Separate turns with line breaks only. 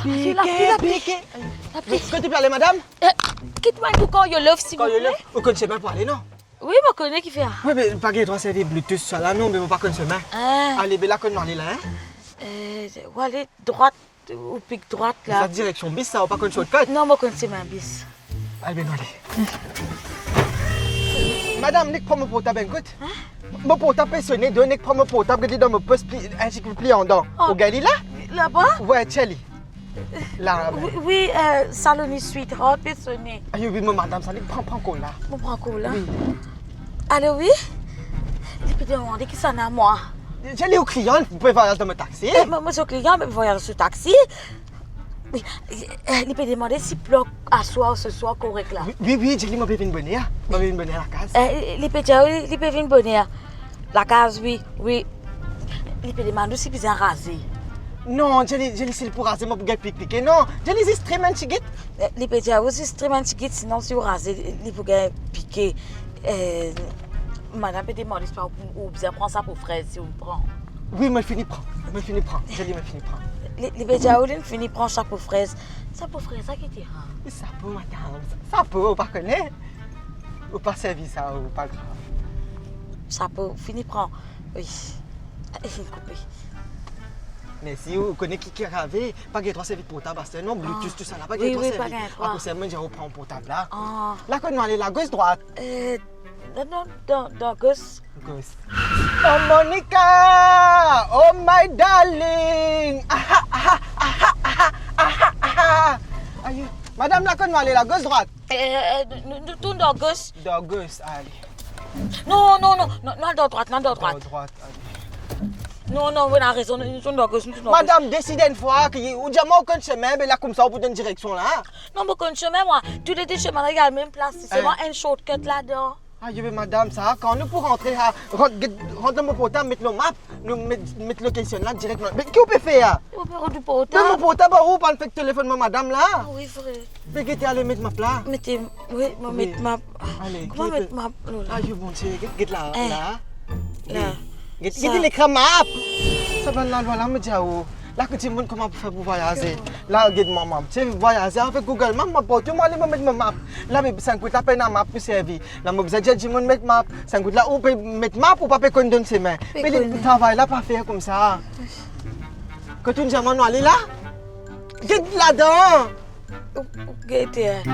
Piqué. Quand tu peux aller, madame?
Quitte-moi un coup quand you love, s'il vous plaît.
Vous connaissez pas pour aller, non?
Oui, je connais qui fait.
Oui, mais pas qu'il doit servir Bluetooth, ça là, non, mais vous pas connaissez main. Allez, ben là, qu'on aller là, hein?
Où aller droite ou pique droite là?
La direction bis, ça, ou pas connaître shortcut?
Non, je connais ma bis.
Allez, ben allez. Madame, Nick prend mon portable, écoute. Mon portable est sonné, donc Nick prend mon portable, il est dans mon poste, ainsi que plie en dents. Au gars, il est là?
Là-bas?
Ouais, Chelly. Là,
Oui, Saloni Sweetheart, peut sonner.
Ah oui, mais madame, ça, Nick prend quoi là?
Je prends quoi là?
Oui.
Allô, oui? Je peux demander qui s'en a moi.
Chelly au client, vous pouvez voyager dans mon taxi.
Moi, je suis client, mais je voyage sur taxi. Oui, il peut demander si bloc à soir ce soir correct là.
Oui, Chelly, moi, je vais venir. Je vais venir à la case.
Il peut dire, il peut venir bonheur. La case, oui. Il peut demander si vous en rasé.
Non, Jelly, c'est pour raser, moi, pour piquer. Non, Jelly, c'est extrêmement chiquit.
Il peut dire, c'est extrêmement chiquit, sinon, si vous rasez, il faut piquer. Madame peut demander si vous prend ça pour fraise, si vous prend.
Oui, moi, je finis prendre. Jelly, me finis prendre.
Il peut dire, il finit prendre ça pour fraise. Ça pour fraise, ça qui est rare.
Ça peut, madame. Ça peut, vous pas connaître. Vous pas servi ça, ou pas grave.
Ça peut, finit prendre. Oui. Coupé.
Mais si vous connaissez qui est ravé, pas qu'il y ait trois services portables, c'est non, Bluetooth, tout ça là, pas qu'il y ait trois services. Après, c'est moi, je reprends mon portable là. Là, quand on aller la gauche, droite.
Non, dans gauche.
Gauche. Oh, Monica! Oh, my darling! Aïe. Madame, là, quand on aller la gauche, droite.
Nous tournons dans gauche.
Dans gauche, allez.
Non, dans droite,
Dans droite, allez.
Non, vous avez raison, nous sommes dans gauche,
Madame, décidez une fois que vous dites aucun chemin, mais là, comme ça, vous donne une direction là.
Non, mais aucun chemin, moi. Tous les deux chemins, il y a la même place. C'est vraiment un shortcut là-dedans.
Ah, mais madame, ça, quand nous pour rentrer, rentre dans mon portable, mettre le map, nous mettre location là directement. Mais qu'est-ce qu'on peut faire?
On peut rendre du portable.
Mais mon portable, où pas le fait téléphone, madame là?
Oui, vrai.
Mais qu'est-ce que tu allé mettre ma là?
Mettez, oui, mettre ma.
Allez,
comment mettre ma.
Ah, bon Dieu, qu'est-ce là?
Là.
Qu'est-ce que l'écran map? Ça va là, voilà, me dis où? Là, que tu me comment faire pour voyager. Là, regarde ma map. Tu sais, voyager avec Google Maps, ma pote, moi, je vais mettre ma map. Là, mais ça coûte la peine à map pour servir. Là, moi, je dis, mettre map. Ça coûte là, ou peut mettre map ou pas peut qu'on donne ses mains. Mais le travail là, pas faire comme ça. Quand tu nous as aller là? Regarde là-dedans.
Regarde.